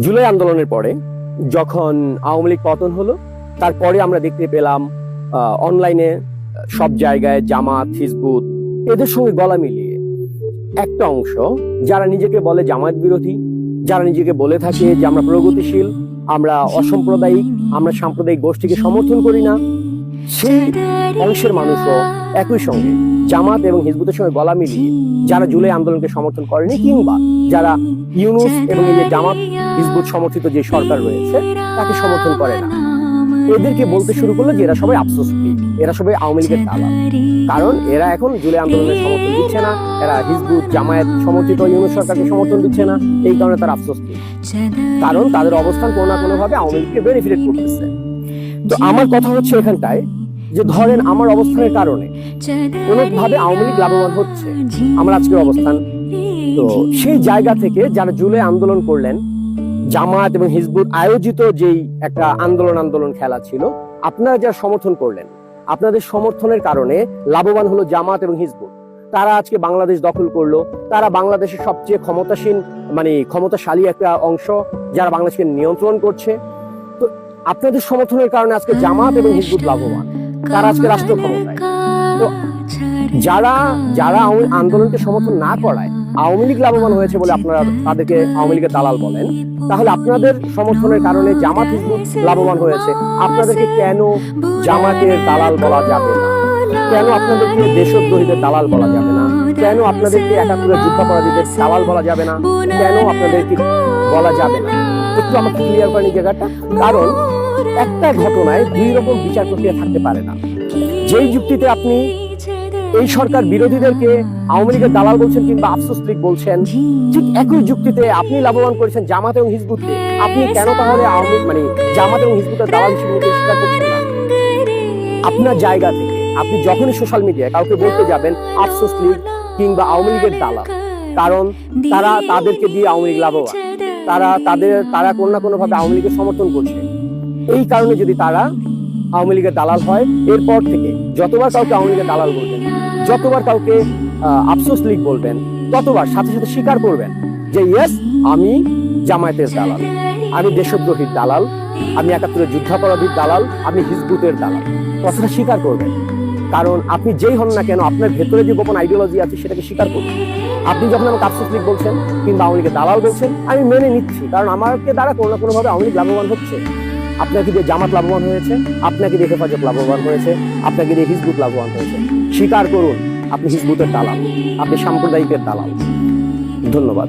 জুলাই আন্দোলনের পরে যখন আওয়ামী লীগ পতন হলো, তারপরে আমরা দেখতে পেলাম অনলাইনে সব জায়গায় জামাত, হিজবুত এদের সঙ্গে গলা মিলিয়ে একটা অংশ যারা নিজেকে বলে জামায়াত বিরোধী, যারা নিজেকে বলে থাকে যে আমরা প্রগতিশীল, আমরা অসাম্প্রদায়িক, আমরা সাম্প্রদায়িক গোষ্ঠীকে সমর্থন করি না, সেই অংশের মানুষও একই সঙ্গে জামাত এবং হিজবুতের সঙ্গে গলা মিলিয়ে যারা জুলাই আন্দোলনকে সমর্থন করেনি, কিংবা যারা ইউনূস এবং এই যে জামাত হিজবুত সমর্থিত যে সরকার রয়েছে তাকে সমর্থন করে না, এদেরকে বলতে শুরু করলো যে এরা সবাই আফসোস প্লিট, এরা সবাই আওয়ামী লীগের দালাল। কারণ এরা এখন জুলাই আন্দোলনের সমর্থন দিচ্ছে না, এরা হিজবুত জামায়াত সমর্থিত ইউনূস সরকারকে সমর্থন দিচ্ছে না, এই কারণে তারা আফসোস প্লিট, কারণ তাদের অবস্থান কোনো না কোনো ভাবে আওয়ামী লীগকে বেনিফিট করতেছে। তো আমার কথা হচ্ছে এখানটায় যে ধরেন আমার অবস্থানের কারণে কোনোভাবে আওয়ামী লীগ লাভবান হচ্ছে, আমার আজকের অবস্থান, তো সেই জায়গা থেকে যারা জুলাই আন্দোলন করলেন, জামাত এবং হিজবুত আয়োজিত যেই একটা আন্দোলন খেলা ছিল, আপনারা যারা সমর্থন করলেন, আপনাদের সমর্থনের কারণে লাভবান হলো জামাত এবং হিজবুত। তারা আজকে বাংলাদেশ দখল করলো, তারা বাংলাদেশের সবচেয়ে ক্ষমতাসীন ক্ষমতাশালী একটা অংশ যারা বাংলাদেশকে নিয়ন্ত্রণ করছে। তো আপনাদের সমর্থনের কারণে আজকে জামাত এবং হিজবুত লাভবান, তারা আজকে রাষ্ট্র ক্ষমতায়। তো যারা যারা আন্দোলনকে সমর্থন না করায় আওয়ামী লীগ লাভবান হয়েছে বলে আপনারা তাদেরকে আওয়ামী লীগের দালাল বলেন, তাহলে আপনাদের সমর্থনের কারণে জামাত হিজবুত লাভবান হয়েছে, আপনাদেরকে কেন জামাতের দালাল বলা যাবে না? কেন আপনাদেরকে দেশদ্রোহীদের দালাল বলা যাবে না? কেন আপনাদেরকে একাত্তরের যুদ্ধাপরাধীদের দালাল বলা যাবে না? কেন আপনাদেরকে বলা যাবে না? একটু আমাকে ক্লিয়ার করেন এই জায়গাটা। কারণ একটা ঘটনায় দুই রকম বিচার প্রক্রিয়া থাকতে পারে না। যেই যুক্তিতে আপনি এই সরকার বিরোধীদেরকে আওয়ামী লীগের দালাল বলছেন কিংবা আফসোস লীগ বলছেন, ঠিক একই যুক্তিতে আপনি লাভবান করেছেন জামাত এবং হিজবুতকে, আপনি কেন তাহলে জামাত এবং হিজবুতের দালাল হিসেবে স্বীকার করছেন না? আপনার জায়গা থেকে আপনি যখনই সোশ্যাল মিডিয়ায় কাউকে বলতে যাবেন আফসোস লীগ কিংবা আওয়ামী লীগের দালাল, কারণ তাদেরকে দিয়ে আওয়ামী লীগ লাভবান, তারা কোনো না কোনো ভাবে আওয়ামী লীগের সমর্থন করছে, এই কারণে যদি তারা আওয়ামী লীগের দালাল হয়, এরপর থেকে যতবার কাউকে আওয়ামী লীগের দালাল বলবেন, যতবার কাউকে আফসোস লীগ বলবেন, ততবার সাথে সাথে স্বীকার করবেন যে ইয়েস, আমি জামায়াতের দালাল, আমি দেশদ্রোহীর দালাল, আমি একাত্তরের যুদ্ধাপরাধীর দালাল, আমি হিজবুতের দালাল, কথাটা স্বীকার করবেন। কারণ আপনি যেই হন না কেন, আপনার ভেতরে যে গোপন আইডিওলজি আছে সেটাকে স্বীকার করুন। আপনি যখন আমাকে আফসোস লীগ বলছেন কিংবা আওয়ামী লীগের দালাল বলছেন, আমি মেনে নিচ্ছি, কারণ আমাকে দ্বারা কোনো না কোনোভাবে আওয়ামী লীগ লাভবান হচ্ছে। আপনাকে দিয়ে জামাত লাভবান হয়েছে, আপনাকে দিয়ে হেফাজত লাভবান হয়েছে, আপনাকে দিয়ে হিজবুত লাভবান হয়েছে। স্বীকার করুন আপনি হিজবুতের দালাল, আপনি সাম্প্রদায়িকের দালাল। ধন্যবাদ।